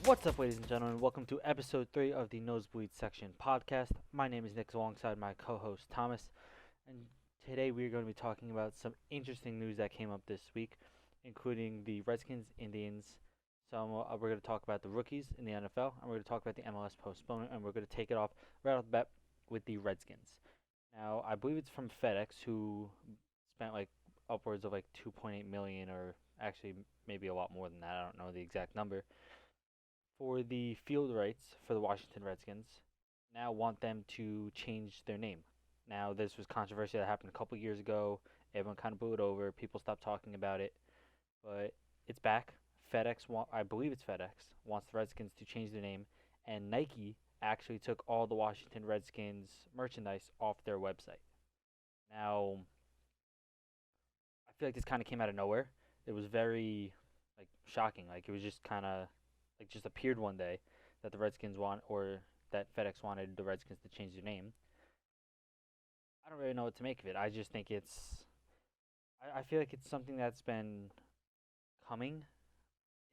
What's up, ladies and gentlemen? Welcome to episode 3 of the Nosebleeds Section Podcast. My name is Nick alongside my co host Thomas, and today we're going to be talking about some interesting news that came up this week, including the Redskins, Indians. We're going to talk about the rookies in the NFL, and we're going to talk about the MLS postponement, and we're going to take it off right off the bat with the Redskins. Now, I believe it's from FedEx, who spent like upwards of like 2.8 million, or actually maybe a lot more than that. I don't know the exact number for the field rights for the Washington Redskins, now want them to change their name. Now, this was controversy that happened a couple years ago. Everyone kind of blew it over. People stopped talking about it, but it's back. I believe it's FedEx, wants the Redskins to change their name, and Nike actually took all the Washington Redskins merchandise off their website. Now, I feel like this kind of came out of nowhere. It was very shocking. Like, it was just kind of just appeared one day that the Redskins that FedEx wanted the Redskins to change their name. I don't really know what to make of it. I just think I feel like it's something that's been coming.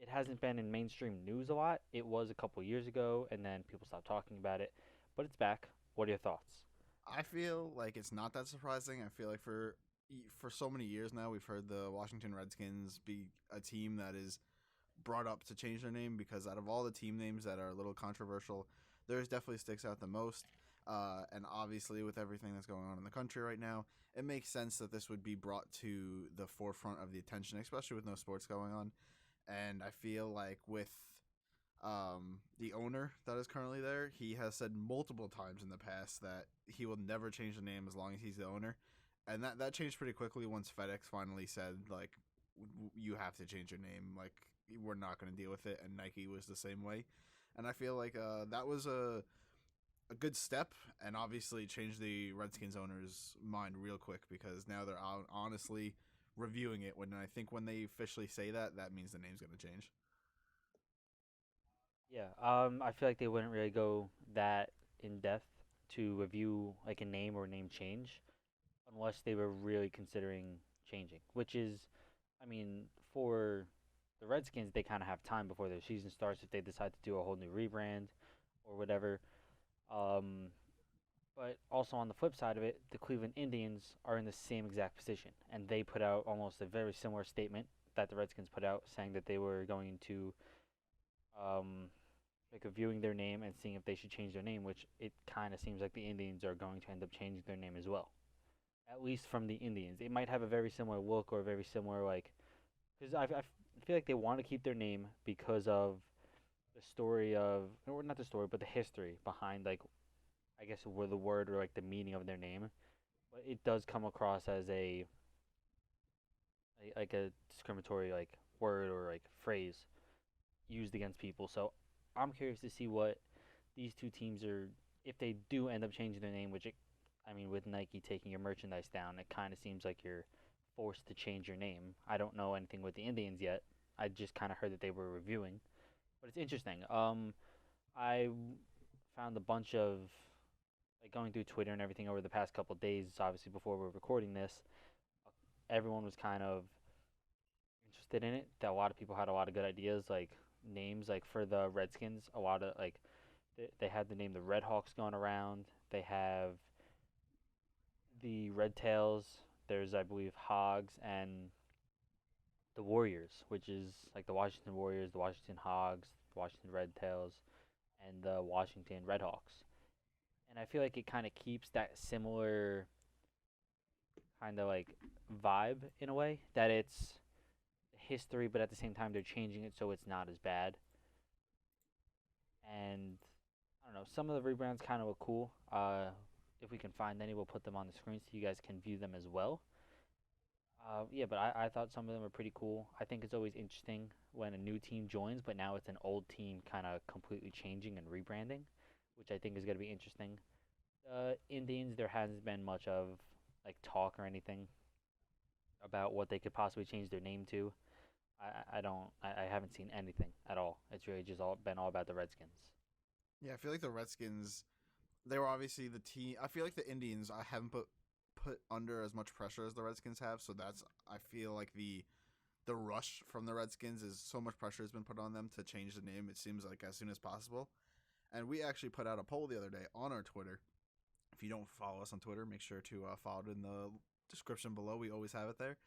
It hasn't been in mainstream news a lot. It was a couple years ago, and then people stopped talking about it. But it's back. What are your thoughts? I feel like it's not that surprising. I feel like for so many years now, we've heard the Washington Redskins be a team that is brought up to change their name because out of all the team names that are a little controversial, theirs definitely sticks out the most. And obviously, with everything that's going on in the country right now, it makes sense that this would be brought to the forefront of the attention, especially with no sports going on. And I feel like with the owner that is currently there, he has said multiple times in the past that he will never change the name as long as he's the owner. And that changed pretty quickly once FedEx finally said, like, you have to change your name. Like, we're not going to deal with it. And Nike was the same way. And I feel like that was a good step, and obviously changed the Redskins owner's mind real quick because now they're honestly reviewing it. When I think when they officially say that, that means the name's going to change. Yeah, I feel like they wouldn't really go that in depth to review like a name or name change unless they were really considering changing, which is, I mean, for the Redskins, they kind of have time before their season starts if they decide to do a whole new rebrand or whatever. Um, but also on the flip side of it, the Cleveland Indians are in the same exact position, and they put out almost a very similar statement that the Redskins put out, saying that they were going to um, reviewing their name and seeing if they should change their name, which it kind of seems like the Indians are going to end up changing their name as well. At least from the Indians, it might have a very similar look or very similar because I feel like they want to keep their name because of the story of, or not the story, but the history behind I guess where the word or like the meaning of their name. But it does come across as a discriminatory word or like phrase used against people. So I'm curious to see what these two teams are, if they do end up changing their name, I mean, with Nike taking your merchandise down, it kind of seems like you're forced to change your name. I don't know anything with the Indians yet. I just kind of heard that they were reviewing, but it's interesting. I found a bunch of going through Twitter and everything over the past couple of days. Obviously, before we're recording this, everyone was kind of interested in it. That a lot of people had a lot of good ideas, like names, like for the Redskins. A lot of they had the name the Red Hawks going around. They have the Red Tails. There's, I believe, Hogs and the Warriors, which is like the Washington Warriors, the Washington Hogs, the Washington Red Tails, and the Washington Red Hawks. And I feel like it kind of keeps that similar kind of vibe in a way, that it's history, but at the same time they're changing it so it's not as bad. And I don't know, some of the rebrands kind of look cool. If we can find any, we'll put them on the screen so you guys can view them as well. Yeah, but I thought some of them were pretty cool. I think it's always interesting when a new team joins, but now it's an old team kind of completely changing and rebranding, which I think is going to be interesting. Indians, there hasn't been much of talk or anything about what they could possibly change their name to. I haven't seen anything at all. It's really just all about the Redskins. Yeah, I feel like the Redskins, they were obviously the team. I feel like the Indians, I haven't put under as much pressure as the Redskins have, so that's, I feel like, the the rush from the Redskins is so much pressure has been put on them to change the name. It seems like as soon as possible. And we actually put out a poll the other day on our Twitter. If you don't follow us on Twitter, make sure to follow it in the description below. We always have it there.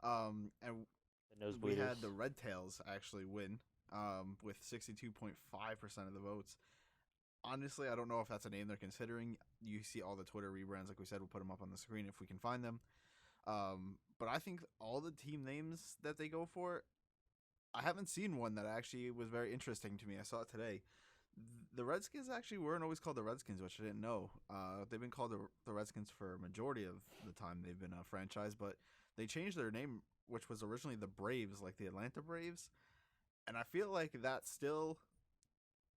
And The we nosebleeders. had the Red Tails actually win with 62.5% of the votes. Honestly, I don't know if that's a name they're considering. You see all the Twitter rebrands, like we said, we'll put them up on the screen if we can find them. But I think all the team names that they go for, I haven't seen one that actually was very interesting to me. I saw it today. The Redskins actually weren't always called the Redskins, which I didn't know. They've been called the Redskins for a majority of the time they've been a franchise, but they changed their name, which was originally the Braves, like the Atlanta Braves. And I feel like that still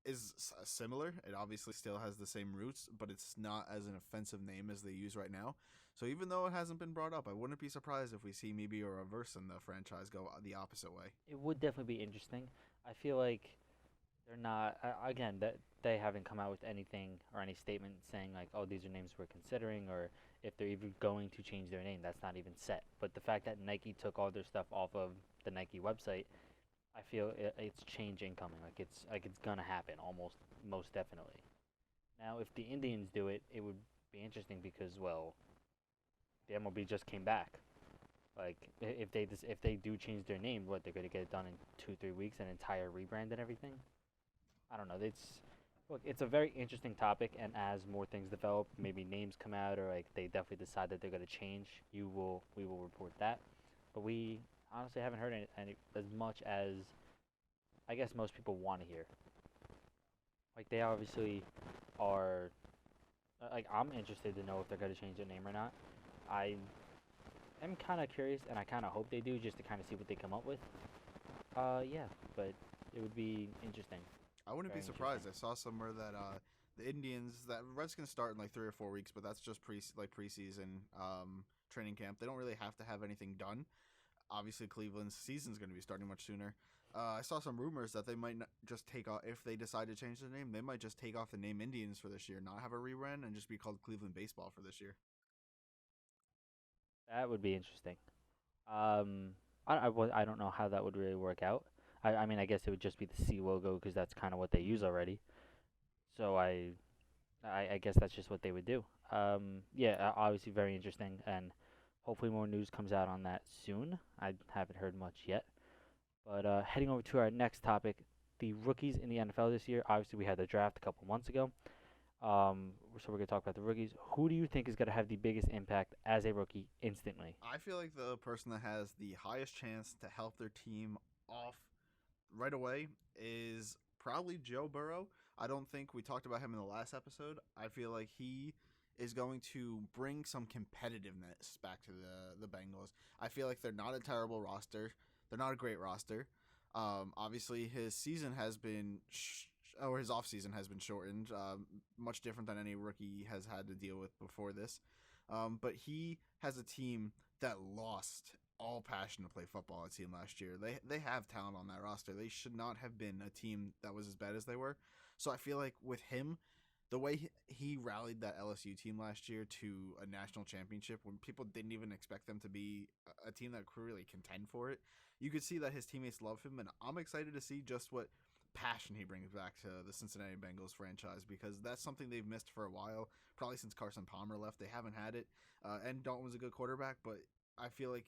is similar. It obviously still has the same roots, but it's not as an offensive name as they use right now. So even though it hasn't been brought up, I wouldn't be surprised if we see maybe a reverse in the franchise go the opposite way. It would definitely be interesting. I feel like they're not again that they haven't come out with anything or any statement saying like, oh, these are names we're considering, or if they're even going to change their name. That's not even set. But the fact that Nike took all their stuff off of the Nike website, I feel it's change incoming. It's gonna happen almost most definitely. Now, if the Indians do it, it would be interesting because well, the MLB just came back. Like if they do change their name, what they're gonna get it done in 2-3 weeks, an entire rebrand and everything. I don't know. It's a very interesting topic, and as more things develop, maybe names come out, or like they definitely decide that they're gonna change. We will report that, but we honestly haven't heard any as much as I guess most people want to hear. Like they obviously are. Like I'm interested to know if they're gonna change their name or not. I am kind of curious, and I kind of hope they do, just to kind of see what they come up with. Yeah, but it would be interesting. I wouldn't be Very surprised. interesting. I saw somewhere that the Indians, that Redskins start in like 3 or 4 weeks, but that's just preseason training camp. They don't really have to have anything done. Obviously, Cleveland's season's going to be starting much sooner. I saw some rumors that they might not just take off, if they decide to change their name, they might just take off the name Indians for this year, not have a rebrand, and just be called Cleveland Baseball for this year. That would be interesting. Um, I don't know how that would really work out. I mean, I guess it would just be the C logo because that's kind of what they use already. So I guess that's just what they would do. Yeah, obviously very interesting, and hopefully more news comes out on that soon. I haven't heard much yet. But heading over to our next topic, the rookies in the NFL this year. Obviously, we had the draft a couple months ago. So we're gonna talk about the rookies. Who do you think is gonna have the biggest impact as a rookie instantly? I feel like the person that has the highest chance to help their team off right away is probably Joe Burrow. I don't think we talked about him in the last episode. I feel like he is going to bring some competitiveness back to the Bengals. I feel like they're not a terrible roster. They're not a great roster. Obviously, his season has been or his off season has been shortened, much different than any rookie has had to deal with before this. But he has a team that lost all passion to play football. It seemed last year. They have talent on that roster. They should not have been a team that was as bad as they were. So I feel like with him, the way he rallied that LSU team last year to a national championship when people didn't even expect them to be a team that could really contend for it, you could see that his teammates love him, and I'm excited to see just what passion he brings back to the Cincinnati Bengals franchise, because that's something they've missed for a while, probably since Carson Palmer left. They haven't had it, and Dalton was a good quarterback, but I feel like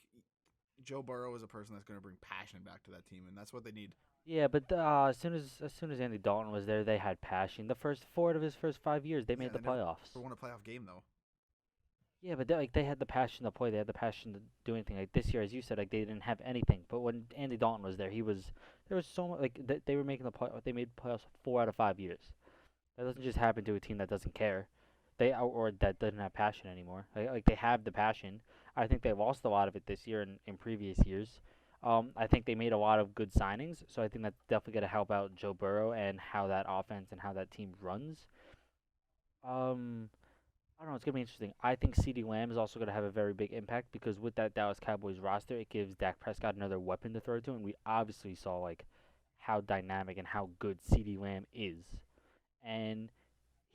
Joe Burrow is a person that's going to bring passion back to that team, and that's what they need. Yeah, but as soon as Andy Dalton was there, they had passion. The first four out of his first 5 years, they Yeah, made the they never playoffs. won a playoff game though. Yeah, but they had the passion to play. They had the passion to do anything. Like this year, as you said, like they didn't have anything. But when Andy Dalton was there, there was so much like they were making the play. They made playoffs 4 out of 5 years. That doesn't just happen to a team that doesn't care. Or that doesn't have passion anymore. Like they have the passion. I think they lost a lot of it this year and in previous years. I think they made a lot of good signings, so I think that's definitely going to help out Joe Burrow and how that offense and how that team runs. Um, I don't know. It's gonna be interesting. I think CeeDee Lamb is also gonna have a very big impact because with that Dallas Cowboys roster, it gives Dak Prescott another weapon to throw to, and we obviously saw like how dynamic and how good CeeDee Lamb is. And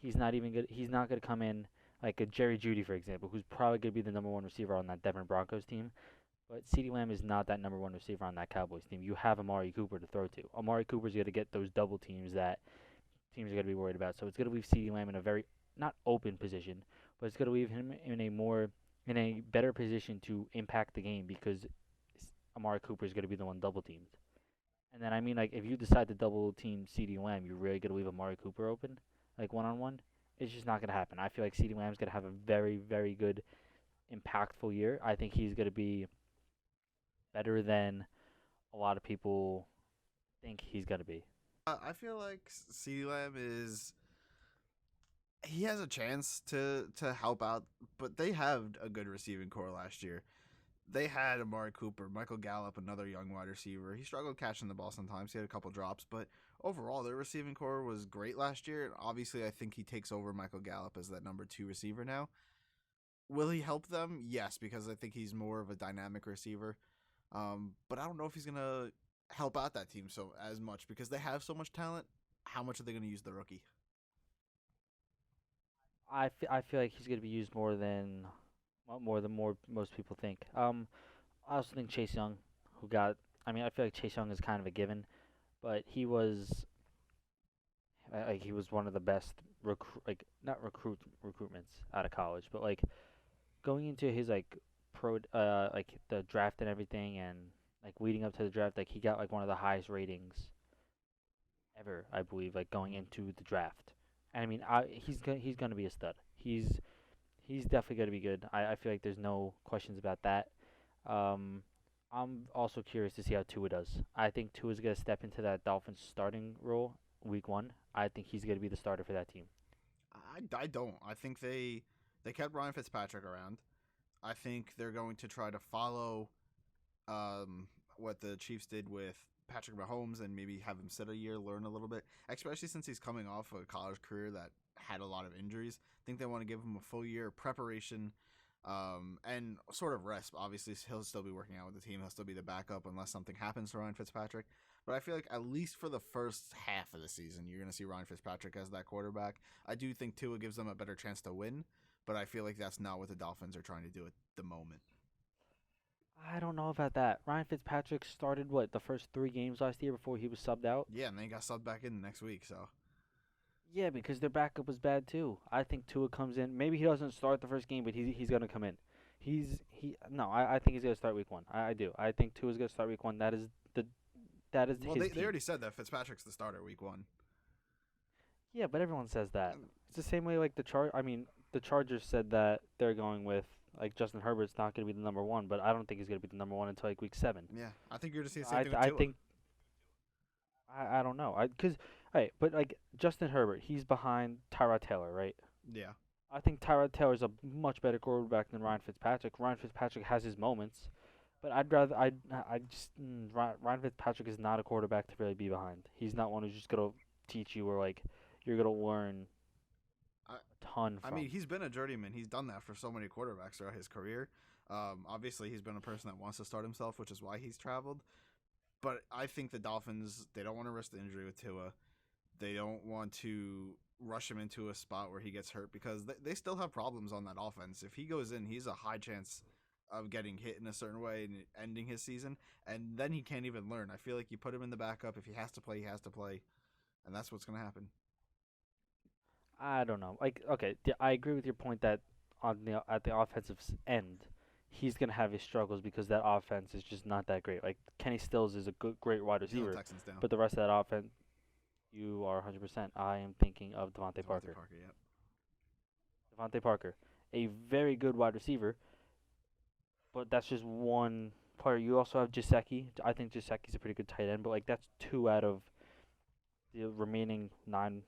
he's not even good. He's not gonna come in like a Jerry Judy, for example, who's probably gonna be the number one receiver on that Denver Broncos team. But CeeDee Lamb is not that number one receiver on that Cowboys team. You have Amari Cooper to throw to. Amari Cooper's going to get those double teams that teams are going to be worried about. So it's going to leave CeeDee Lamb in a very not open position, but it's going to leave him in a better position to impact the game because Amari Cooper is going to be the one double teamed. And then I mean, like if you decide to double team CeeDee Lamb, you're really going to leave Amari Cooper open, like one on one. It's just not going to happen. I feel like CeeDee Lamb's going to have a very very good, impactful year. I think he's going to be better than a lot of people think he's going to be. I feel like CeeDee Lamb is he has a chance to help out, but they had a good receiving core last year. They had Amari Cooper, Michael Gallup, another young wide receiver. He struggled catching the ball sometimes. He had a couple drops, but overall, their receiving core was great last year. And obviously, I think he takes over Michael Gallup as that number 2 receiver now. Will he help them? Yes, because I think he's more of a dynamic receiver. But I don't know if he's gonna help out that team so as much because they have so much talent. How much are they gonna use the rookie? I feel like he's going to be used more than most people think. I also think Chase Young, who got, I mean, I feel like Chase Young is kind of a given, but he was one of the best not recruitments out of college, but like going into his like the draft and everything, and like leading up to the draft, like he got like one of the highest ratings ever, I believe, like going into the draft. And I mean, he's gonna be a stud. He's definitely gonna be good. I feel like there's no questions about that. Um, I'm also curious to see how Tua does. I think Tua's gonna step into that Dolphins starting role week 1. I think he's gonna be the starter for that team. I don't. I think they kept Ryan Fitzpatrick around. I think they're going to try to follow what the Chiefs did with Patrick Mahomes and maybe have him sit a year, learn a little bit, especially since he's coming off a college career that had a lot of injuries. I think they want to give him a full year of preparation and sort of rest. Obviously, he'll still be working out with the team. He'll still be the backup unless something happens to Ryan Fitzpatrick. But I feel like at least for the first half of the season, you're going to see Ryan Fitzpatrick as that quarterback. I do think Tua gives them a better chance to win, but I feel like that's not what the Dolphins are trying to do at the moment. I don't know about that. Ryan Fitzpatrick started what the first 3 games last year before he was subbed out. Yeah, and then he got subbed back in next week, so. Yeah, because their backup was bad too. I think Tua comes in. Maybe he doesn't start the first game, but he's gonna come in. I think he's gonna start week 1. I do. I think Tua's gonna start week 1. That is Well, his they team. already said that Fitzpatrick's the starter week 1. Yeah, but everyone says that. It's the same way like the Chargers said that they're going with like Justin Herbert's not gonna be the number 1, but I don't think he's gonna be the number 1 until like week 7. Yeah, I think you're going to see the same I thing with I Tua. think I don't know. Cause right, but like Justin Herbert, he's behind Tyrod Taylor, right? Yeah. I think Tyrod Taylor's a much better quarterback than Ryan Fitzpatrick. Ryan Fitzpatrick has his moments, but Ryan Fitzpatrick is not a quarterback to really be behind. He's not one who's just gonna teach you or like you're gonna learn I, a ton I from. mean, he's been a journeyman. He's done that for so many quarterbacks throughout his career. Obviously, he's been a person that wants to start himself, which is why he's traveled. But I think the Dolphins, they don't want to risk the injury with Tua. They don't want to rush him into a spot where he gets hurt because they still have problems on that offense. If he goes in, he's a high chance of getting hit in a certain way and ending his season, and then he can't even learn. I feel like you put him in the backup. If he has to play, he has to play, and that's what's going to happen. I don't know. Like okay, I agree with your point that on the at the offensive end, he's gonna have his struggles because that offense is just not that great. Like Kenny Stills is a great wide He's on the receiver, Texans down. but the rest of that offense, you are 100%. I am thinking of Devontae Devontae Parker. Parker, yep. Devontae Parker, a very good wide receiver, but that's just one player. You also have Jaceki. I think Jaseki's a pretty good tight end, but like that's 2 out of the remaining 9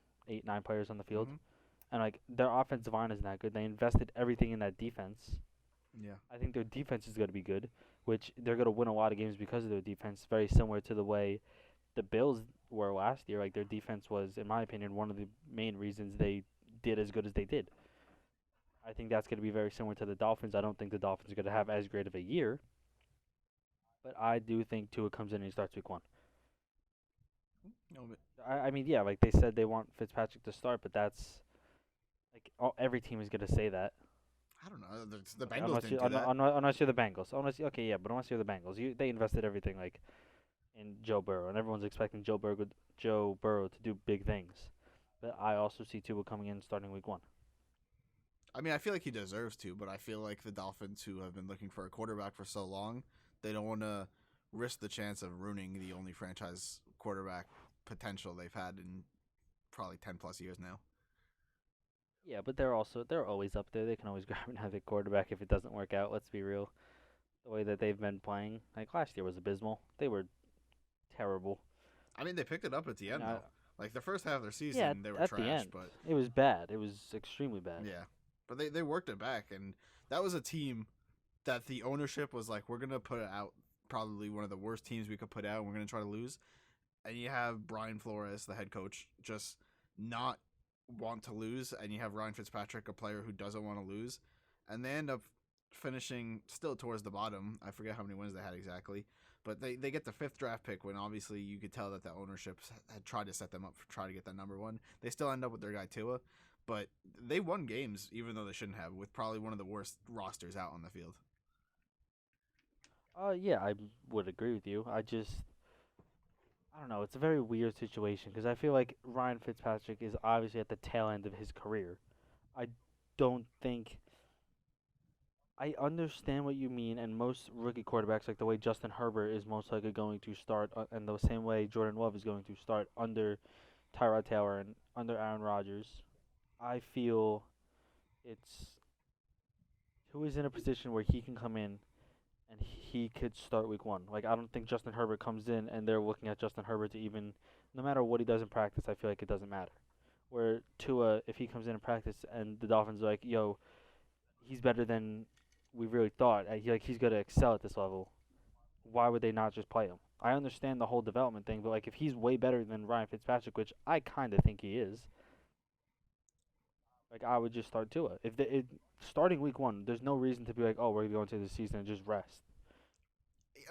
players on the field. Mm-hmm. And like their offensive line isn't that good. They invested everything in that defense. Yeah. I think their defense is going to be good, which they're going to win a lot of games because of their defense. Very similar to the way the Bills were last year. Like their defense was, in my opinion, one of the main reasons they did as good as they did. I think that's going to be very similar to the Dolphins. I don't think the Dolphins are going to have as great of a year, but I do think Tua comes in and he starts week 1. No, but I mean, yeah, like they said they want Fitzpatrick to start, but that's like every team is going to say that. I don't know. The Okay, Bengals didn't do that. unless you're the Bengals. Okay, yeah, but unless you're the Bengals, they invested everything like in Joe Burrow, and everyone's expecting Joe Burrow to do big things. But I also see Tua coming in starting week 1. I mean, I feel like he deserves to, but I feel like the Dolphins, who have been looking for a quarterback for so long, they don't want to risk the chance of ruining the only franchise quarterback potential they've had in probably 10 plus years now. Yeah, but they're always up there. They can always grab another quarterback if it doesn't work out. Let's be real. The way that they've been playing, like last year was abysmal. They were terrible. I mean, they picked it up at the You end, know, though. Like, the first half of their season, yeah, they were at the trash, end, but it was bad. It was extremely bad. yeah. But they worked it back, and that was a team that the ownership was like, we're going to put out probably one of the worst teams we could put out, and we're going to try to lose. And you have Brian Flores, the head coach, just not want to lose, and you have Ryan Fitzpatrick, a player who doesn't want to lose, and they end up finishing still towards the bottom. I forget how many wins they had exactly, but they get the 5th draft pick when obviously you could tell that the ownership had tried to set them up for try to get that number 1. They still end up with their guy Tua, but they won games even though they shouldn't have, with probably one of the worst rosters out on the field. Yeah, I would agree with you. I don't know. It's a very weird situation because I feel like Ryan Fitzpatrick is obviously at the tail end of his career. I don't think. I understand what you mean, and most rookie quarterbacks, like the way Justin Herbert is most likely going to start, and the same way Jordan Love is going to start under Tyrod Taylor and under Aaron Rodgers, I feel it's who is in a position where he can come in and he could start week 1. Like, I don't think Justin Herbert comes in and they're looking at Justin Herbert to even, no matter what he does in practice, I feel like it doesn't matter. Where Tua, if he comes in practice and the Dolphins are like, yo, he's better than we really thought, he's going to excel at this level, why would they not just play him? I understand the whole development thing, but like if he's way better than Ryan Fitzpatrick, which I kind of think he is, like I would just start Tua. Starting week 1, there's no reason to be like, oh, we're going to the season and just rest.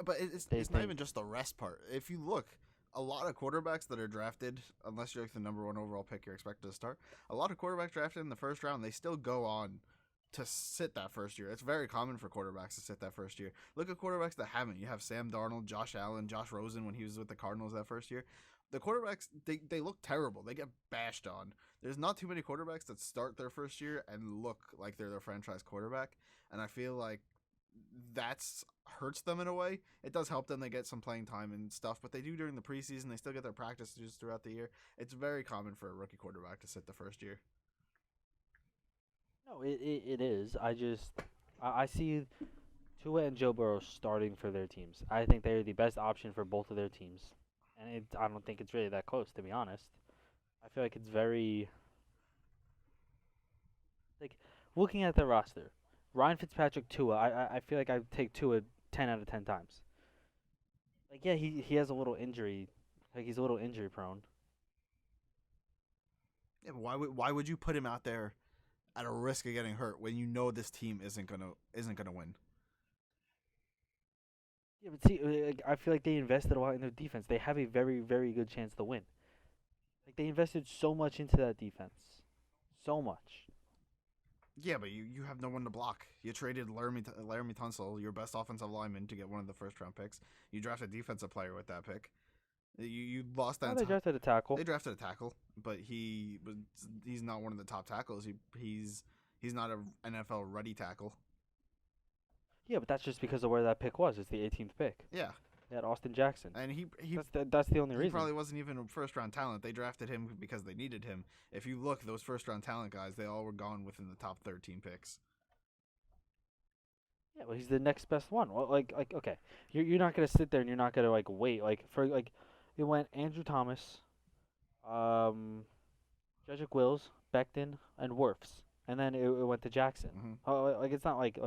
But it's not even just the rest part. If you look, a lot of quarterbacks that are drafted, unless you're like the number 1 overall pick, you're expected to start. A lot of quarterbacks drafted in the first round, they still go on to sit that first year. It's very common for quarterbacks to sit that first year. Look at quarterbacks that haven't. You have Sam Darnold, Josh Allen, Josh Rosen when he was with the Cardinals that first year. The quarterbacks, they look terrible. They get bashed on. There's not too many quarterbacks that start their first year and look like they're their franchise quarterback. And I feel like that's hurts them in a way. It does help them. They get some playing time and stuff, but they do during the preseason. They still get their practices throughout the year. It's very common for a rookie quarterback to sit the first year. No, it is. I see Tua and Joe Burrow starting for their teams. I think they're the best option for both of their teams. And I don't think it's really that close, to be honest. I feel like it's very, like, looking at the roster, Ryan Fitzpatrick, Tua, I feel like I would take Tua 10 out of 10 times. Like, yeah, he has a little injury. Like, he's a little injury prone. Yeah, but why would you put him out there at a risk of getting hurt when you know this team isn't gonna win? Yeah, but see, like, I feel like they invested a lot in their defense. They have a very, very good chance to win. Like, they invested so much into that defense. So much. Yeah, but you have no one to block. You traded Laramie Tunsil, your best offensive lineman, to get one of the first round picks. You drafted a defensive player with that pick. You lost that. Oh, they drafted a tackle. They drafted a tackle, but he's not one of the top tackles. He's not an NFL ready tackle. Yeah, but that's just because of where that pick was. It's the 18th pick. Yeah. They had Austin Jackson. And that's the only reason. He probably wasn't even a first round talent. They drafted him because they needed him. If you look, those first round talent guys, they all were gone within the top 13 picks. Yeah, well, he's the next best one. Well, like okay, you're not gonna sit there and you're not gonna like wait it went Andrew Thomas, Jedrick Wills, Becton, and Wirfs, and then it went to Jackson. Mm-hmm. Like it's not like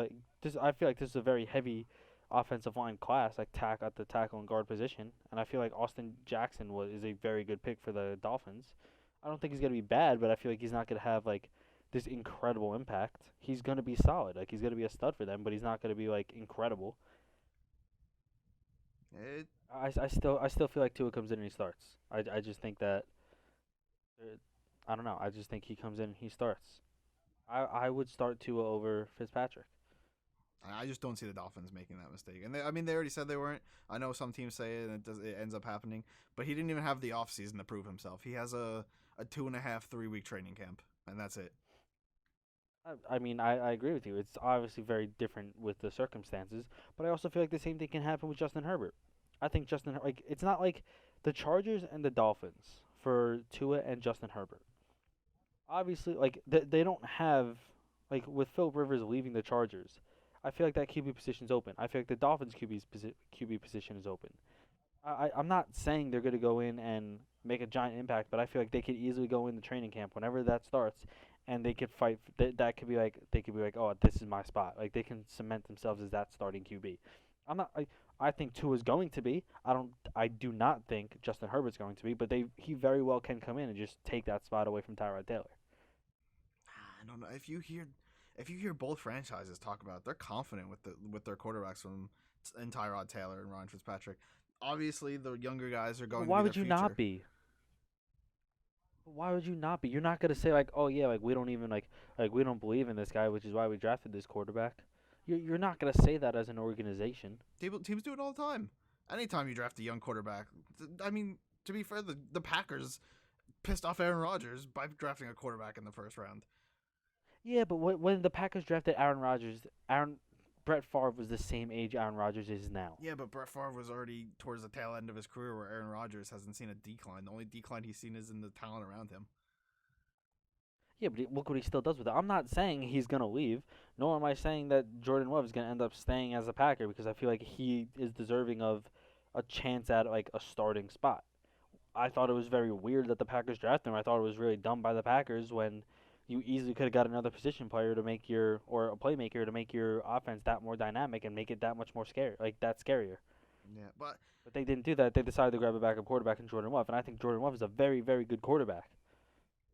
this. I feel like this is a very heavy offensive line class, like at the tackle and guard position, and I feel like Austin Jackson is a very good pick for the Dolphins. I don't think he's gonna be bad, but I feel like he's not gonna have like this incredible impact. He's gonna be solid, like he's gonna be a stud for them, but he's not gonna be like incredible. I still feel like Tua comes in and he starts. I just think that I don't know. I just think he comes in and he starts. I would start Tua over Fitzpatrick. I just don't see the Dolphins making that mistake. And they already said they weren't. I know some teams say it, and it ends up happening. But he didn't even have the offseason to prove himself. He has a 2.5, 3 week training camp, and that's it. I mean, I agree with you. It's obviously very different with the circumstances, but I also feel like the same thing can happen with Justin Herbert. I think like it's not like the Chargers and the Dolphins for Tua and Justin Herbert. Obviously, like they don't have like with Philip Rivers leaving the Chargers. I feel like that QB position's open. I feel like the Dolphins QB position is open. I'm not saying they're going to go in and make a giant impact, but I feel like they could easily go in the training camp whenever that starts, and they could fight. That could be like they could be like, oh, this is my spot. Like they can cement themselves as that starting QB. I'm not. I think Tua's going to be. I do not think Justin Herbert's going to be, but he very well can come in and just take that spot away from Tyrod Taylor. I don't know if you hear both franchises talk about it, they're confident with their quarterbacks from and Tyrod Taylor and Ryan Fitzpatrick. Obviously, the younger guys are going. Why to be would you future. not be? Why would you not be? You're not gonna say like, oh yeah, like we don't even like we don't believe in this guy, which is why we drafted this quarterback. You're not gonna say that as an organization. Teams do it all the time. Anytime you draft a young quarterback, I mean, to be fair, the Packers pissed off Aaron Rodgers by drafting a quarterback in the first round. Yeah, but when the Packers drafted Aaron Rodgers, Brett Favre was the same age Aaron Rodgers is now. Yeah, but Brett Favre was already towards the tail end of his career, where Aaron Rodgers hasn't seen a decline. The only decline he's seen is in the talent around him. Yeah, but look what he still does with it. I'm not saying he's gonna leave, nor am I saying that Jordan Love is gonna end up staying as a Packer because I feel like he is deserving of a chance at like a starting spot. I thought it was very weird that the Packers drafted him. I thought it was really dumb by the Packers when you easily could have got another position player to make or a playmaker to make your offense that more dynamic and make it that much more scary, like that scarier. Yeah, but they didn't do that. They decided to grab a backup quarterback in Jordan Love, and I think Jordan Love is a very, very good quarterback.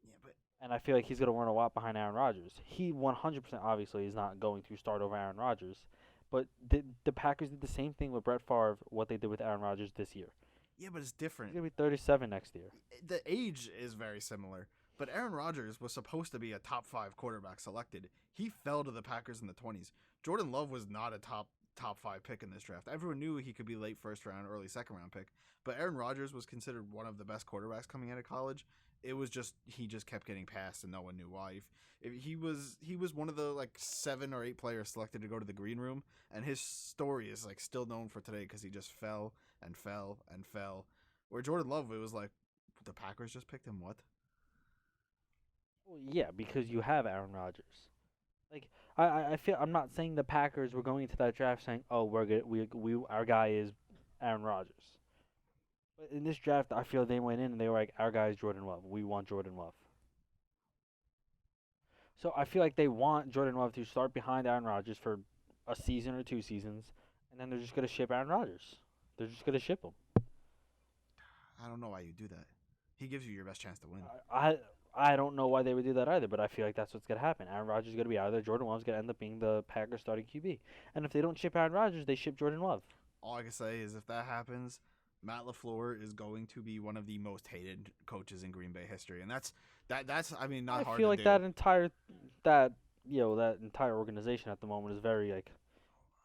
yeah, but And I feel like he's going to learn a lot behind Aaron Rodgers. He 100% obviously is not going to start over Aaron Rodgers, but the Packers did the same thing with Brett Favre, what they did with Aaron Rodgers this year. yeah, but it's different. He's going to be 37 next year. The age is very similar, but Aaron Rodgers was supposed to be a top 5 quarterback selected. He fell to the Packers in the 20s. Jordan Love was not a top 5 pick in this draft. Everyone knew he could be late first round, early second round pick, but Aaron Rodgers was considered one of the best quarterbacks coming out of college. It was just he just kept getting passed, and no one knew why. If he was one of the like 7 or 8 players selected to go to the green room, and his story is like still known for today because he just fell and fell and fell. Where Jordan Love, it was like the Packers just picked him. What? Well, yeah, because you have Aaron Rodgers. Like I feel I'm not saying the Packers were going into that draft saying, "Oh, we're good. We our guy is Aaron Rodgers." But in this draft, I feel they went in and they were like, "Our guy is Jordan Love. We want Jordan Love." So I feel like they want Jordan Love to start behind Aaron Rodgers for a season or 2 seasons, and then they're just gonna ship Aaron Rodgers. They're just gonna ship him. I don't know why you do that. He gives you your best chance to win. I don't know why they would do that either, but I feel like that's what's gonna happen. Aaron Rodgers is gonna be out of there. Jordan Love's gonna end up being the Packers starting QB. And if they don't ship Aaron Rodgers, they ship Jordan Love. All I can say is if that happens, Matt LaFleur is going to be one of the most hated coaches in Green Bay history, and that's I mean not hard. I feel to like do. that entire organization at the moment is very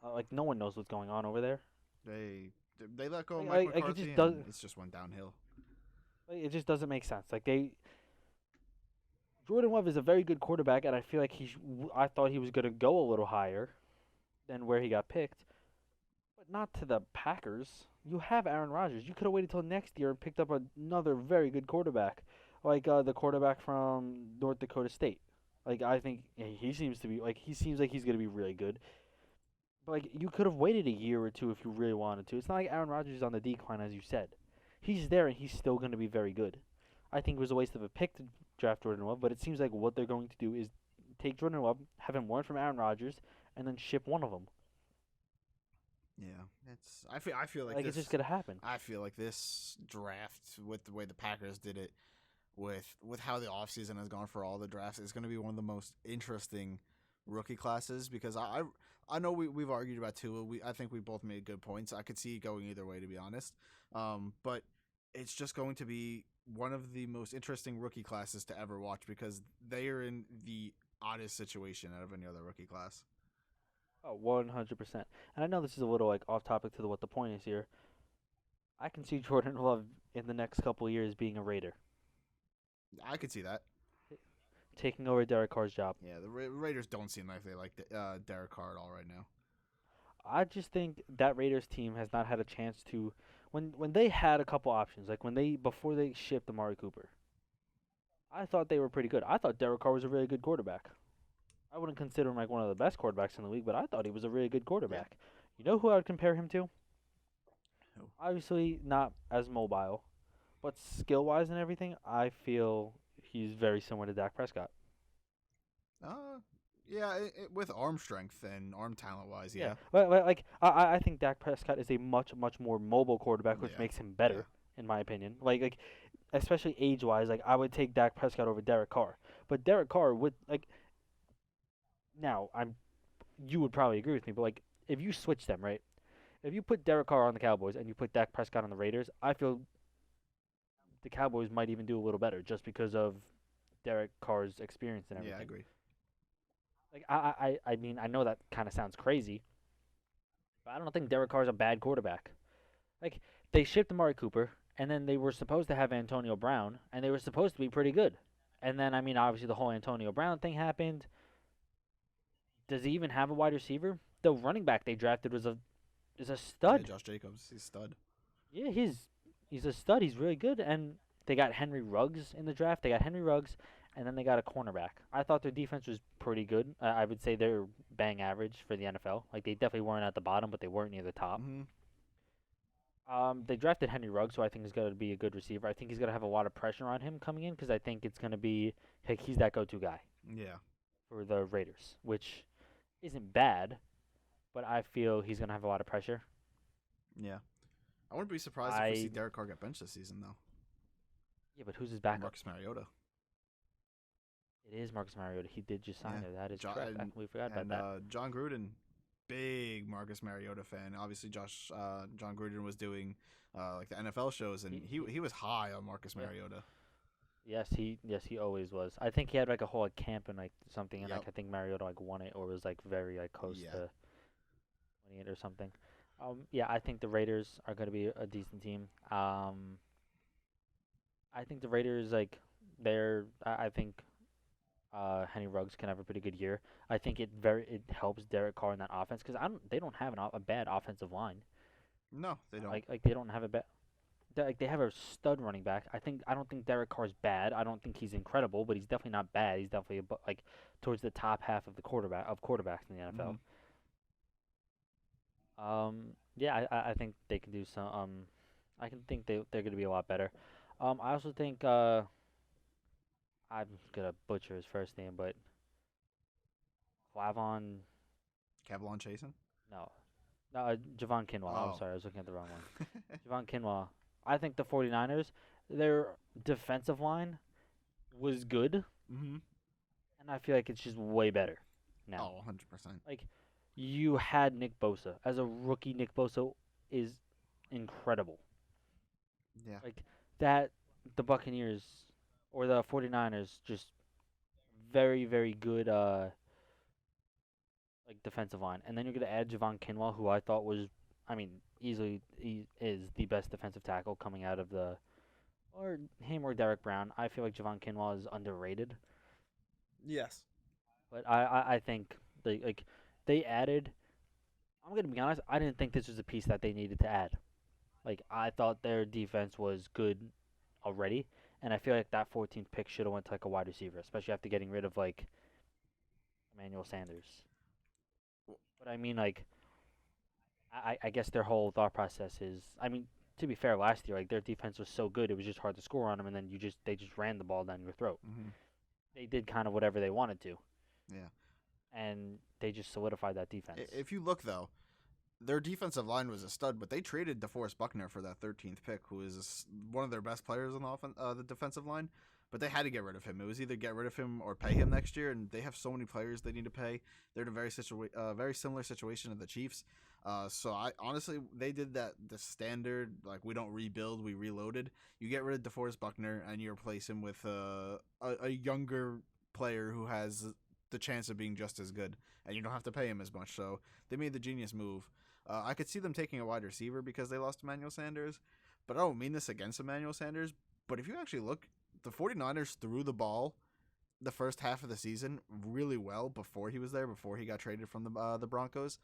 like no one knows what's going on over there. They let go of Like, Mike it McCarthy, just does- and it's just went downhill. Like, it just doesn't make sense. Like Jordan Love is a very good quarterback, and I feel like I thought he was gonna go a little higher than where he got picked, but not to the Packers. You have Aaron Rodgers. You could have waited till next year and picked up another very good quarterback, like the quarterback from North Dakota State. Like I think he seems like he's gonna be really good. But like you could have waited a year or two if you really wanted to. It's not like Aaron Rodgers is on the decline, as you said. He's there and he's still gonna be very good. I think it was a waste of a pick to draft Jordan Love, but it seems like what they're going to do is take Jordan Love, have him learn from Aaron Rodgers, and then ship one of them. Yeah, I feel like Like this, it's just gonna happen. I feel like this draft, with the way the Packers did it, with how the offseason has gone for all the drafts, is going to be one of the most interesting rookie classes because I know we've argued about Tua. I think we both made good points. I could see it going either way, to be honest. But it's just going to be one of the most interesting rookie classes to ever watch because they are in the oddest situation out of any other rookie class. Oh, 100%. And I know this is a little like off topic to what the point is here. I can see Jordan Love in the next couple of years being a Raider, I could see that. taking over Derek Carr's job. Yeah, the Raiders don't seem like they like Derek Carr at all right now. I just think that Raiders team has not had a chance to when they had a couple options, like before they shipped Amari Cooper. I thought they were pretty good. I thought Derek Carr was a really good quarterback. I wouldn't consider him like one of the best quarterbacks in the league, but I thought he was a really good quarterback. Yeah. You know who I would compare him to? Who? Obviously not as mobile, but skill-wise and everything, I feel he's very similar to Dak Prescott. Yeah, with arm strength and arm talent wise, yeah. But like I think Dak Prescott is a much more mobile quarterback, which Yeah. makes him better in my opinion. Like especially age-wise, like I would take Dak Prescott over Derek Carr. But Derek Carr would like now you would probably agree with me, but like if you switch them, right? If you put Derek Carr on the Cowboys and you put Dak Prescott on the Raiders, I feel the Cowboys might even do a little better just because of Derek Carr's experience and everything. Yeah, I agree. Like I mean I know that kind of sounds crazy, but I don't think Derek Carr's a bad quarterback. Like they shipped Amari Cooper, and then they were supposed to have Antonio Brown, and they were supposed to be pretty good. And then I mean obviously the whole Antonio Brown thing happened. Does he even have a wide receiver? The running back they drafted is a stud. Yeah, Josh Jacobs, he's a stud. Yeah, he's a stud. He's really good. And they got Henry Ruggs in the draft. They got Henry Ruggs, and then they got a cornerback. I thought their defense was pretty good. I would say they're bang average for the NFL. Like they definitely weren't at the bottom, but they weren't near the top. Mm-hmm. They drafted Henry Ruggs, who I think is going to be a good receiver. I think he's going to have a lot of pressure on him coming in because I think it's going to be like he's that go-to guy Yeah. for the Raiders, which isn't bad, but I feel he's going to have a lot of pressure. Yeah. I wouldn't be surprised if we see Derek Carr get benched this season, though. Yeah, but who's his backup? Marcus Mariota. It is Marcus Mariota. He did just sign there. That is correct. We forgot about And that. John Gruden, big Marcus Mariota fan. Obviously, John Gruden was doing like the NFL shows, and he was high on Marcus Mariota. Yes, he always was. I think he had like a whole like, camp and like something, and like I think Mariota like won it or was like very like close to winning it or something. Yeah, I think the Raiders are going to be a decent team. I think the Raiders like I think Henry Ruggs can have a pretty good year. I think it helps Derek Carr in that offense because they don't have a bad offensive line. No, they don't. Like they don't have a bad. Like they have a stud running back. I don't think Derek Carr's bad. I don't think he's incredible, but he's definitely not bad. He's definitely like towards the top half of the quarterbacks in the NFL. Mm-hmm. Yeah, I think they can do some. I can think they're going to be a lot better. I also think I'm gonna butcher his first name, but Cavallon Chasen? No, Javon Kinlaw. Oh. I'm sorry, I was looking at the wrong one. Javon Kinlaw. I think the 49ers, their defensive line was good, Mm-hmm. and I feel like it's just way better now. Oh, 100%. Like, you had Nick Bosa. As a rookie, Nick Bosa is incredible. Yeah. Like, the Buccaneers or the 49ers just very, very good like defensive line. And then you're going to add Javon Kinlaw, who I thought was, easily he is the best defensive tackle coming out of or him or Derek Brown. I feel like Javon Kinlaw is underrated. Yes. But I think they added. I'm gonna be honest. I didn't think this was a piece that they needed to add. Like I thought their defense was good already, and I feel like that 14th pick should have went to like a wide receiver, especially after getting rid of like Emmanuel Sanders. But I mean, like, I guess their whole thought process is. To be fair, last year like their defense was so good, it was just hard to score on them, and then they just ran the ball down your throat. Mm-hmm. They did kind of whatever they wanted to. Yeah. And they just solidified that defense. If you look, though, their defensive line was a stud, but they traded DeForest Buckner for that 13th pick, who is one of their best players on the defensive line. But they had to get rid of him. It was either get rid of him or pay him next year, and they have so many players they need to pay. They're in a very similar situation to the Chiefs. So I honestly, they did the standard, like, we don't rebuild, we reloaded. You get rid of DeForest Buckner, and you replace him with a younger player who has the chance of being just as good, and you don't have to pay him as much. So they made the genius move. I could see them taking a wide receiver because they lost Emmanuel Sanders, but I don't mean this against Emmanuel Sanders. But if you actually look, the 49ers threw the ball the first half of the season really well before he was there, before he got traded from the Broncos.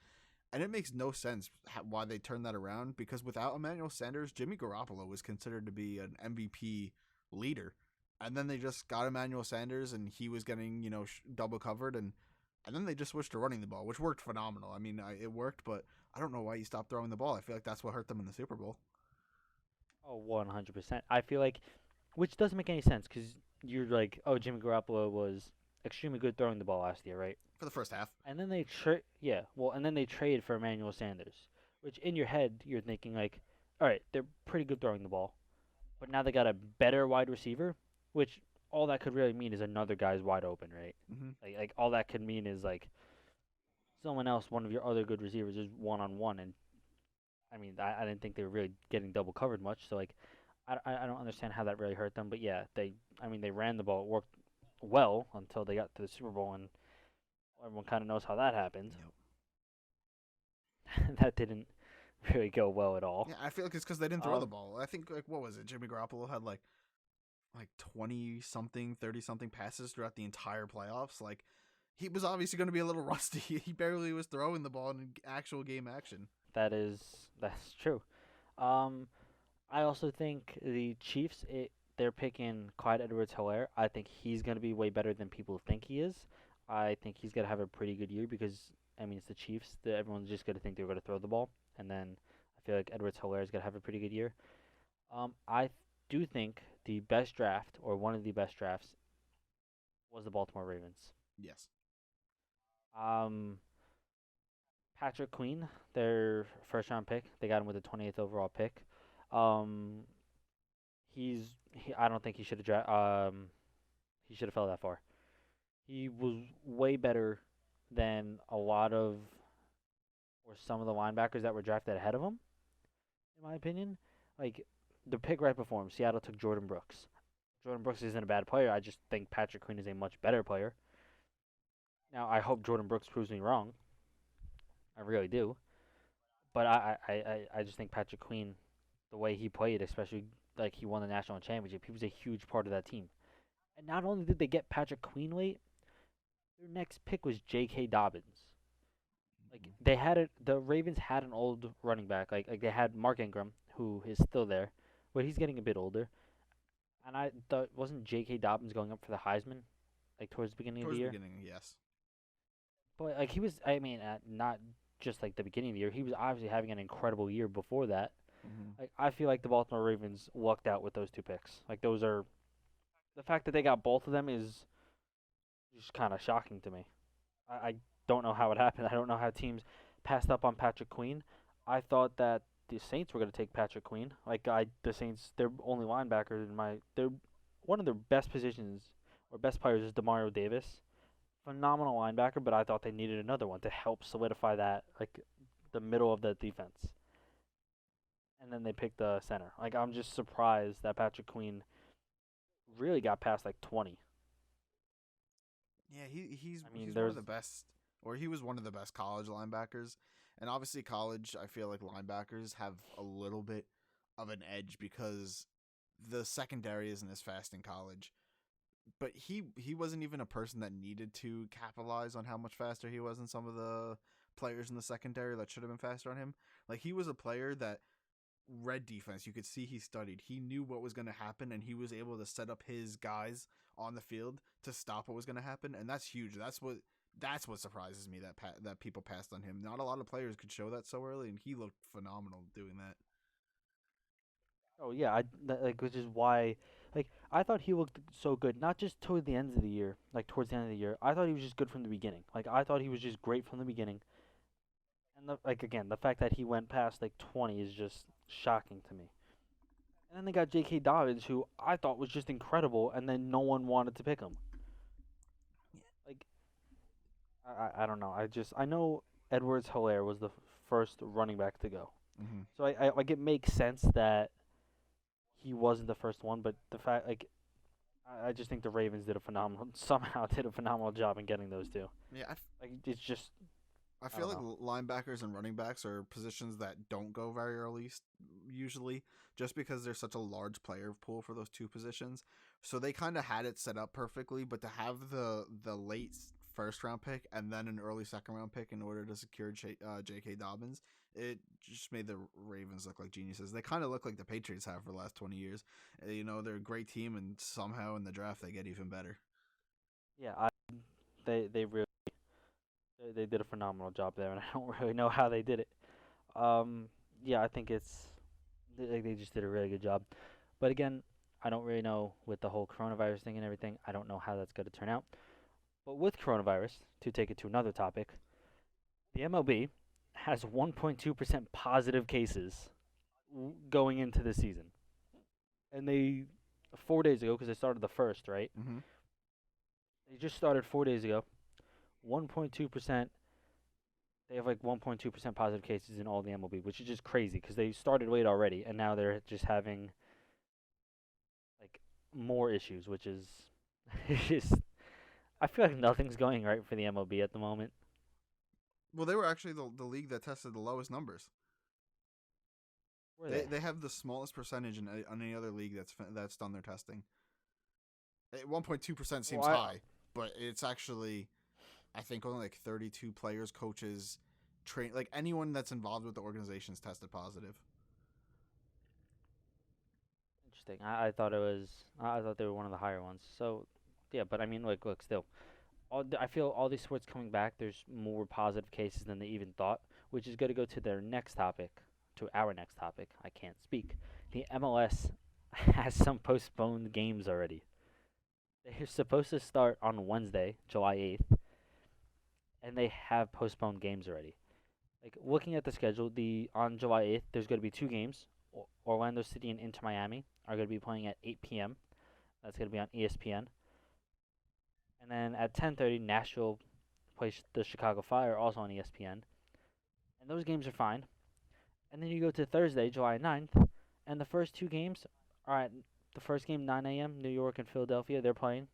And it makes no sense why they turned that around, because without Emmanuel Sanders, Jimmy Garoppolo was considered to be an MVP leader. And then they just got Emmanuel Sanders, and he was getting, double covered. And then they just switched to running the ball, which worked phenomenal. I mean, it worked, but I don't know why you stopped throwing the ball. I feel like that's what hurt them in the Super Bowl. Oh, 100%. I feel like, which doesn't make any sense because you're like, oh, Jimmy Garoppolo was extremely good throwing the ball last year, right? For the first half. And then they and then they trade for Emmanuel Sanders, which in your head you're thinking like, all right, they're pretty good throwing the ball, but now they got a better wide receiver, which all that could really mean is another guy's wide open, right? Mm-hmm. Like all that could mean is like someone else, one of your other good receivers, is 1-on-1, and I mean I didn't think they were really getting double covered much, so like I don't understand how that really hurt them, but yeah, they ran the ball, it worked well until they got to the Super Bowl, and everyone kind of knows how that happened. Yep. That didn't really go well at all. Yeah, I feel like it's because they didn't throw the ball. I think, what was it? Jimmy Garoppolo had like 20-something, 30-something passes throughout the entire playoffs. Like, he was obviously going to be a little rusty. He barely was throwing the ball in actual game action. That's true. I also think the Chiefs, they're picking Clyde Edwards-Helaire. I think he's going to be way better than people think he is. I think he's going to have a pretty good year because, it's the Chiefs. Everyone's just going to think they're going to throw the ball. And then I feel like Edwards-Helaire is going to have a pretty good year. I do think the best draft, or one of the best drafts, was the Baltimore Ravens. Yes. Patrick Queen, their first-round pick. They got him with the 28th overall pick. I don't think he should have he should have fell that far. He was way better than a lot of, or some of the linebackers that were drafted ahead of him, in my opinion. Like, the pick right before him, Seattle took Jordan Brooks. Jordan Brooks isn't a bad player. I just think Patrick Queen is a much better player. Now, I hope Jordan Brooks proves me wrong. I really do. But I just think Patrick Queen, the way he played, especially like he won the national championship, he was a huge part of that team. And not only did they get Patrick Queen late, their next pick was J.K. Dobbins. Like, the Ravens had an old running back. Like they had Mark Ingram, who is still there, but he's getting a bit older. And I thought, wasn't J.K. Dobbins going up for the Heisman, like towards the beginning of the year? Towards the beginning, yes. But like he was, not just like the beginning of the year. He was obviously having an incredible year before that. Mm-hmm. Like, I feel like the Baltimore Ravens lucked out with those two picks. Like, those are, the fact that they got both of them is just kind of shocking to me. I don't know how it happened. I don't know how teams passed up on Patrick Queen. I thought that the Saints were going to take Patrick Queen. Like, the Saints, their only linebacker they're one of their best positions or best players is Demario Davis. Phenomenal linebacker, but I thought they needed another one to help solidify that, like, the middle of the defense. And then they picked the center. Like, I'm just surprised that Patrick Queen really got past like 20. Yeah, he's one of the best, or he was one of the best college linebackers. And obviously college, I feel like linebackers have a little bit of an edge because the secondary isn't as fast in college. But he wasn't even a person that needed to capitalize on how much faster he was than some of the players in the secondary that should have been faster on him. Like, he was a player that read defense. You could see he studied. He knew what was going to happen, and he was able to set up his guys on the field to stop what was going to happen, and that's huge. That's what surprises me, that people passed on him. Not a lot of players could show that so early, and he looked phenomenal doing that. Oh yeah, which is why, like, I thought he looked so good. Not just toward the end of the year, like towards the end of the year. I thought he was just good from the beginning. Like, I thought he was just great from the beginning. And the fact that he went past like 20 is just shocking to me. And then they got J.K. Dobbins, who I thought was just incredible, and then no one wanted to pick him. Like, I don't know. I know Edwards-Helaire was the first running back to go. Mm-hmm. So it makes sense that he wasn't the first one, but the fact, like, I just think the Ravens did a phenomenal somehow did a phenomenal job in getting those two. Yeah, Like it's just I I feel don't like know. linebackers and running backs are positions that don't go very early usually, just because there's such a large player pool for those two positions. So they kind of had it set up perfectly, but to have the late first round pick and then an early second round pick in order to secure J.K. Dobbins, it just made the Ravens look like geniuses. They kind of look like the Patriots have for the last 20 years. They're a great team, and somehow in the draft they get even better. Yeah, they really they did a phenomenal job there, and I don't really know how they did it. Um, yeah, I think they just did a really good job. But again, I don't really know with the whole coronavirus thing and everything. I don't know how that's going to turn out. But with coronavirus, to take it to another topic, the MLB has 1.2% positive cases going into the season, and they 4 days ago because they started the first, right? Mm-hmm. They just started 4 days ago. 1.2%. They have like 1.2% positive cases in all the MLB, which is just crazy because they started late already, and now they're just having like more issues, which is just. I feel like nothing's going right for the MLB at the moment. Well, they were actually the league that tested the lowest numbers. Were They they? they have the smallest percentage in any other league that's done their testing. 1.2% Well, seems high, but it's actually I think only like 32 players, coaches, train like anyone that's involved with the organization's tested positive. interesting. I thought it was. I thought they were one of the higher ones. So, yeah, but I mean, like, look, still, I feel all these sports coming back. There's more positive cases than they even thought, which is going to go to their next topic, to our next topic. I can't speak. The MLS has some postponed games already. They're supposed to start on Wednesday, July 8th, and they have postponed games already. Like looking at the schedule, the on July 8th, there's going to be two games. Orlando City and Inter Miami are going to be playing at 8 p.m. That's going to be on ESPN. And then at 10:30, Nashville plays the Chicago Fire, also on ESPN. And those games are fine. And then you go to Thursday, July 9th, and the first two games are at the first game 9 a.m. New York and Philadelphia, they're playing.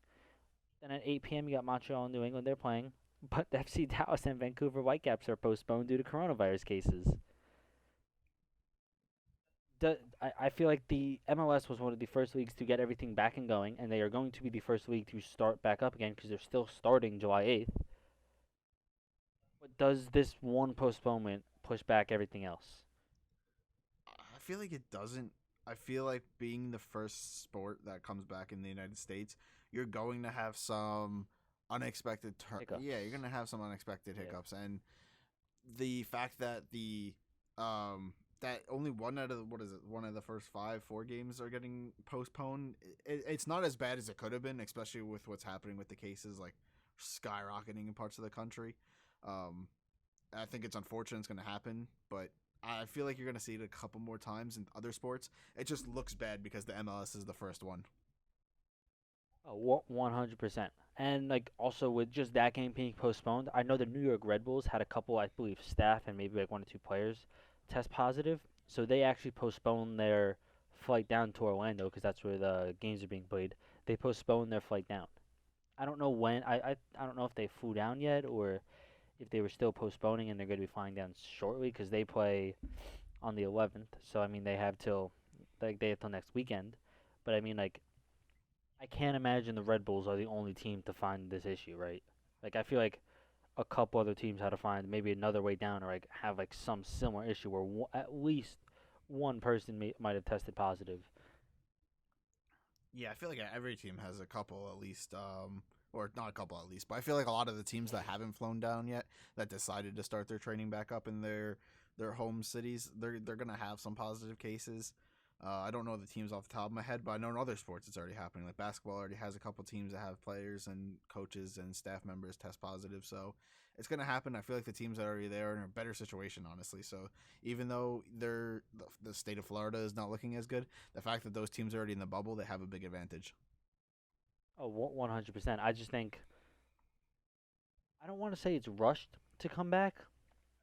Then at 8 p.m. you got Montreal and New England, they're playing. But the FC Dallas and Vancouver Whitecaps are postponed due to coronavirus cases. I feel like the MLS was one of the first leagues to get everything back and going, and they are going to be the first league to start back up again because they're still starting July 8th. But does this one postponement push back everything else? I feel like it doesn't. I feel like being the first sport that comes back in the United States, you're going to have some unexpected Hiccups. yeah, you're going to have some unexpected Yeah. hiccups, and the fact that that only one out of what is it, one of the first 4 games are getting postponed. It's not as bad as it could have been, especially with what's happening with the cases like skyrocketing in parts of the country. Um, I think it's unfortunate it's going to happen, but I feel like you're going to see it a couple more times in other sports. It just looks bad because the MLS is the first one. Oh, 100%. And like also with just that game being postponed, I know the New York Red Bulls had a couple, I believe, staff and maybe like one or two players test positive, so they actually postponed their flight down to Orlando because that's where the games are being played. They postponed their flight down. I don't know when. I don't know if they flew down yet or if they were still postponing and they're going to be flying down shortly because they play on the 11th. So I mean they have till next weekend. But I mean like I can't imagine the Red Bulls are the only team to find this issue, right? Like I feel like a couple other teams had to find maybe another way down or like have like some similar issue where at least one person might have tested positive. Yeah, I feel like every team has a couple at least, or not a couple at least, but I feel like a lot of the teams that haven't flown down yet, that decided to start their training back up in their home cities, they're gonna have some positive cases. I don't know the teams off the top of my head, but I know in other sports it's already happening. Like basketball already has a couple teams that have players and coaches and staff members test positive, so it's gonna happen. I feel like the teams that are already there are in a better situation, honestly. So even though the state of Florida is not looking as good, the fact that those teams are already in the bubble, they have a big advantage. Oh, 100%. I just think I don't want to say it's rushed to come back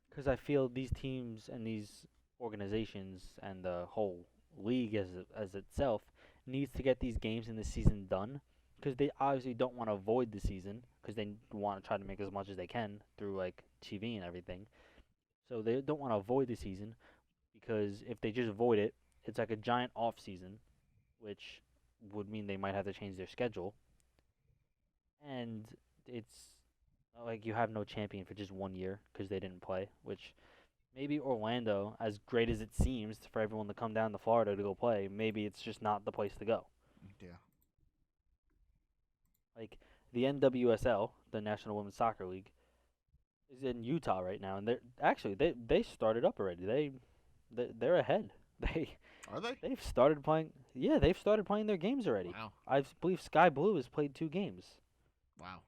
because I feel these teams and these organizations and the whole league as itself needs to get these games in the season done because they obviously don't want to avoid the season because they want to try to make as much as they can through like TV and everything. So they don't want to avoid the season because if they just avoid it, it's like a giant off season, which would mean they might have to change their schedule, and it's like you have no champion for just 1 year because they didn't play, which maybe Orlando, as great as it seems for everyone to come down to Florida to go play, maybe it's just not the place to go. Yeah. Like the NWSL, the National Women's Soccer League, is in Utah right now, and they started up already. They're ahead. They Are they? they've started playing. Yeah, they've started playing their games already. Wow. I believe Sky Blue has played 2 games. Wow.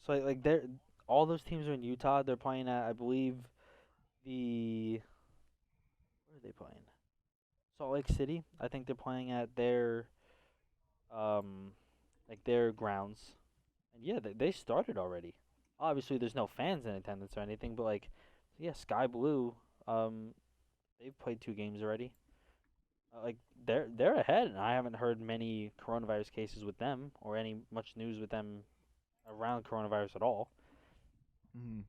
So like they're all those teams are in Utah. They're playing at I believe the where are they playing? Salt Lake City. I think they're playing at their um their grounds. And yeah, they started already. Obviously, there's no fans in attendance or anything, but like, yeah, Sky Blue, um, they've played 2 games already. Like they're ahead, and I haven't heard many coronavirus cases with them or any much news with them around coronavirus at all. Mm-hmm.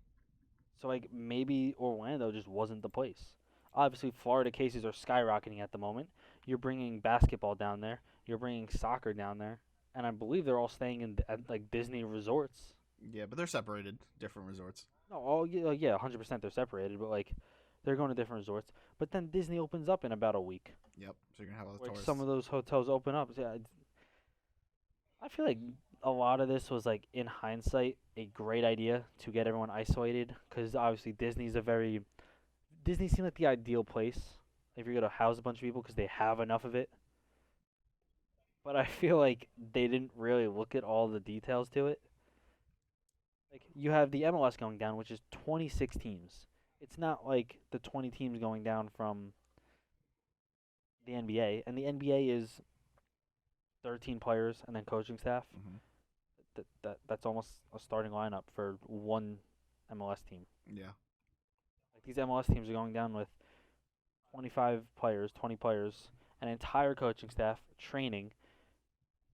So like maybe Orlando just wasn't the place. Obviously, Florida cases are skyrocketing at the moment. You're bringing basketball down there. You're bringing soccer down there, and I believe they're all staying at like Disney resorts. Yeah, but they're separated, different resorts. No, all yeah, 100% they're separated, but like they're going to different resorts. But then Disney opens up in about a week. Yep. So you're gonna have all the Like tourists. some of those hotels open up. Yeah, I feel like a lot of this was like in hindsight a great idea to get everyone isolated because obviously Disney seemed like the ideal place if you're gonna house a bunch of people because they have enough of it. But I feel like they didn't really look at all the details to it. Like you have the MLS going down, which is 26 teams. It's not like the 20 teams going down from the NBA, and the NBA is 13 players and then coaching staff. Mm-hmm. That's almost a starting lineup for one MLS team. Yeah. Like these MLS teams are going down with 25 players, 20 players, an entire coaching staff, training,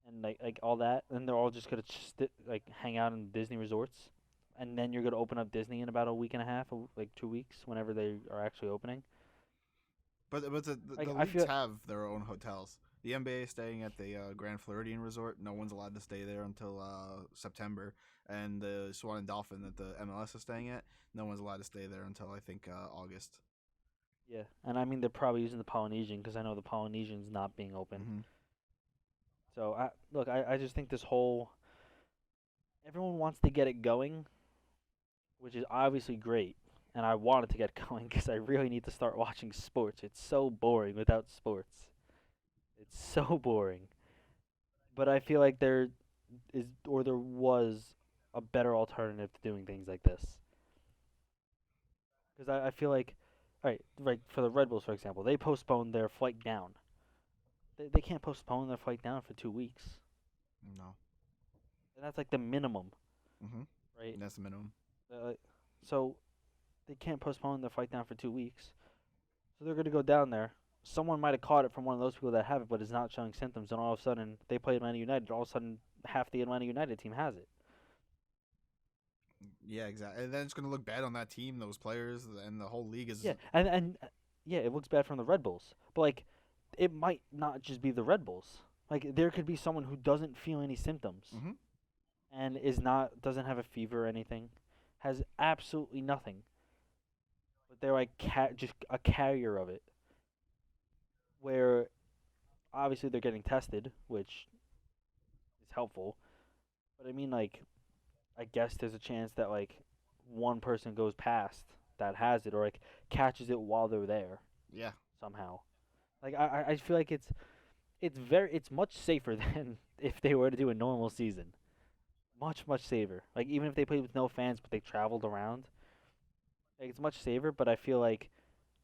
and like all that, and they're all just gonna like hang out in Disney resorts, and then you're gonna open up Disney in about a week and a half, like 2 weeks, whenever they are actually opening. But the Like, I leagues feel- have their own hotels. The NBA is staying at the Grand Floridian Resort. No one's allowed to stay there until September. And the Swan and Dolphin that the MLS is staying at, no one's allowed to stay there until I think August. Yeah, and I mean they're probably using the Polynesian because I know the Polynesian's not being open. Mm-hmm. So I just think this whole everyone wants to get it going, which is obviously great, and I wanted to get going because I really need to start watching sports. It's so boring without sports. It's so boring. But I feel like there was a better alternative to doing things like this. Because I feel like, right, for the Red Bulls, for example, they postponed their flight down. They can't postpone their flight down for 2 weeks. No. And that's like the minimum, Mm-hmm. right? That's the minimum. So they can't postpone their flight down for 2 weeks. So they're going to go down there. Someone might have caught it from one of those people that have it, but is not showing symptoms. And all of a sudden, they play Atlanta United. All of a sudden, half the Atlanta United team has it. Yeah, exactly. And then it's going to look bad on that team, those players, and the whole league is. Yeah, and yeah, it looks bad from the Red Bulls. But like, it might not just be the Red Bulls. Like, there could be someone who doesn't feel any symptoms, Mm-hmm. and doesn't have a fever or anything, has absolutely nothing. But they're like just a carrier of it. Where obviously they're getting tested, which is helpful. But I mean, like, I guess there's a chance that like one person goes past that has it, or like catches it while they're there Yeah. somehow. Like I feel like it's much safer than if they were to do a normal season. Much safer. Like even if they played with no fans but they traveled around, like it's much safer. But I feel like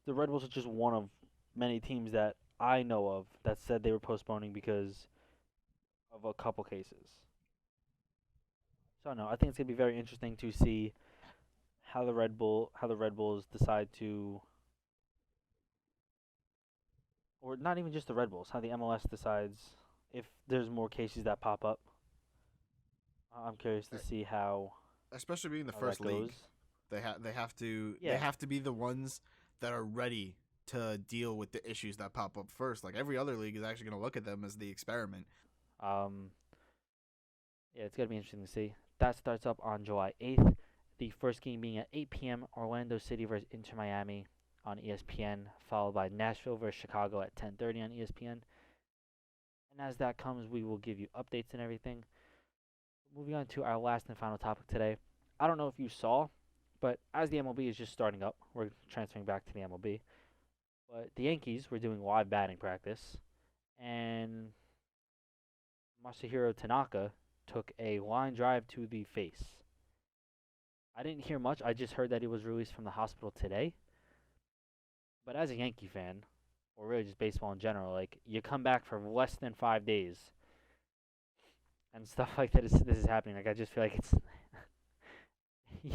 the Red Bulls are just one of many teams that I know of that said they were postponing because of a couple cases. So I don't know. I think it's gonna be very interesting to see how the Red Bulls decide to, or not even just the Red Bulls, how the MLS decides if there's more cases that pop up I'm curious to see especially being the how first that goes. league. They Yeah. have to be the ones that are ready to deal with the issues that pop up first. Like every other league is actually going to look at them as the experiment. Um, yeah, it's gonna be interesting to see. That starts up on July 8th. The first game being at 8 p.m. Orlando City versus Inter Miami on ESPN, followed by Nashville versus Chicago at 10:30 on ESPN. And as that comes, we will give you updates and everything. Moving on to our last and final topic today. I don't know if you saw, but as the MLB is just starting up, we're transferring back to the MLB. But the Yankees were doing live batting practice, and Masahiro Tanaka took a line drive to the face. I didn't hear much. I just heard that he was released from the hospital today. But as a Yankee fan, or really just baseball in general, like you come back for less than 5 days, and stuff like that. This is happening. Like I just feel like it's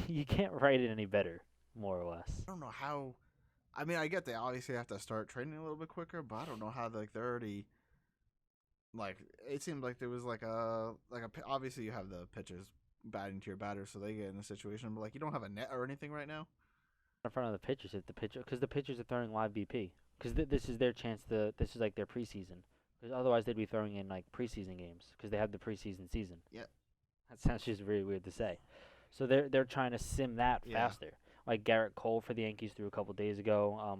you can't write it any better, more or less. I don't know how. I mean, I get they obviously have to start training a little bit quicker, but I don't know how they're already. Like it seemed like there was obviously you have the pitchers batting to your batters, so they get in a situation, but like you don't have a net or anything right now. In front of the pitchers, if the pitcher, because the pitchers are throwing live BP, because this is their chance to. This is like their preseason. Because otherwise they'd be throwing in like preseason games, because they have the preseason season. Yeah. That sounds just really weird to say. So they're trying to sim that faster. Like Garrett Cole for the Yankees threw a couple days ago.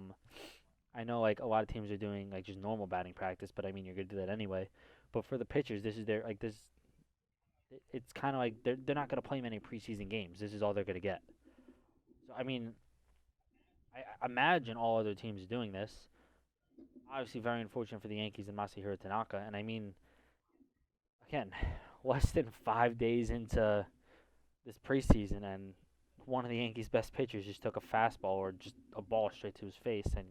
I know like a lot of teams are doing like just normal batting practice, but I mean you're gonna do that anyway. But for the pitchers, this is their like this. It's kind of like they're not gonna play many preseason games. This is all they're gonna get. So I mean, I imagine all other teams doing this. Obviously, very unfortunate for the Yankees and Masahiro Tanaka. And I mean, again, less than 5 days into this preseason, and one of the Yankees' best pitchers just took a fastball or just a ball straight to his face, and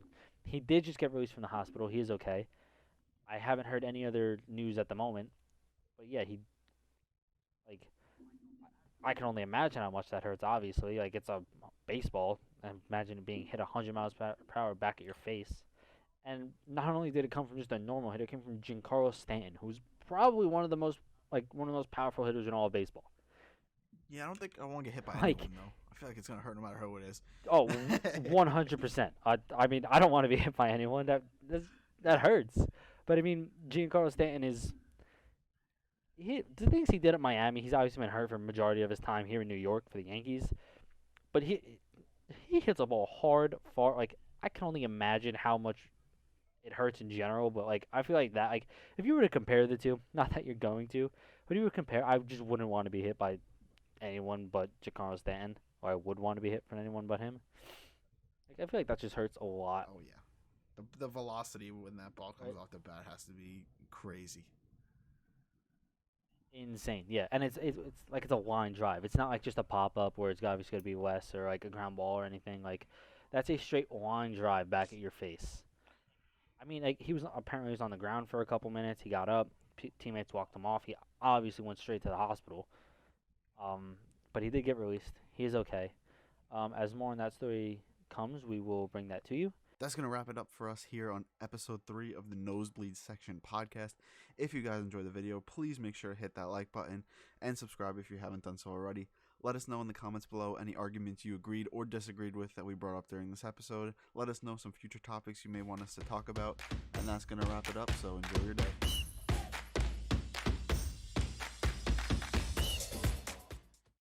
he did just get released from the hospital. He is okay. I haven't heard any other news at the moment, but yeah, he like I can only imagine how much that hurts. Obviously, like it's a baseball. I imagine it being hit 100 miles per hour back at your face. And not only did it come from just a normal hitter, it came from Giancarlo Stanton, who's probably one of the most powerful hitters in all of baseball. Yeah, I don't think I want to get hit by Like, anyone though. I feel like it's gonna hurt no matter who it is. Oh, 100%. I mean, I don't want to be hit by anyone. That hurts. But I mean, Giancarlo Stanton is the things he did at Miami. He's obviously been hurt for the majority of his time here in New York for the Yankees. But he hits a ball hard, far. Like I can only imagine how much it hurts in general. But like I feel like that. Like if you were to compare the two, not that you're going to, but if you were to compare, I just wouldn't want to be hit by anyone but Giancarlo Stanton, or I would want to be hit from anyone but him. Like I feel like that just hurts a lot. Oh yeah, the velocity when that ball comes off the bat has to be crazy. Insane, yeah, and it's like it's a line drive. It's not like just a pop up where it's obviously gonna be less or like a ground ball or anything. Like that's a straight line drive back at your face. I mean, like he was on the ground for a couple minutes. He got up. Teammates walked him off. He obviously went straight to the hospital. But he did get released. He is okay. As more on that story comes, we will bring that to you. That's going to wrap it up for us here on episode 3 of the Nosebleeds Section Podcast. If you guys enjoyed the video, please make sure to hit that like button and subscribe if you haven't done so already. Let us know in the comments below any arguments you agreed or disagreed with that we brought up during this episode. Let us know some future topics you may want us to talk about. And that's going to wrap it up, so enjoy your day.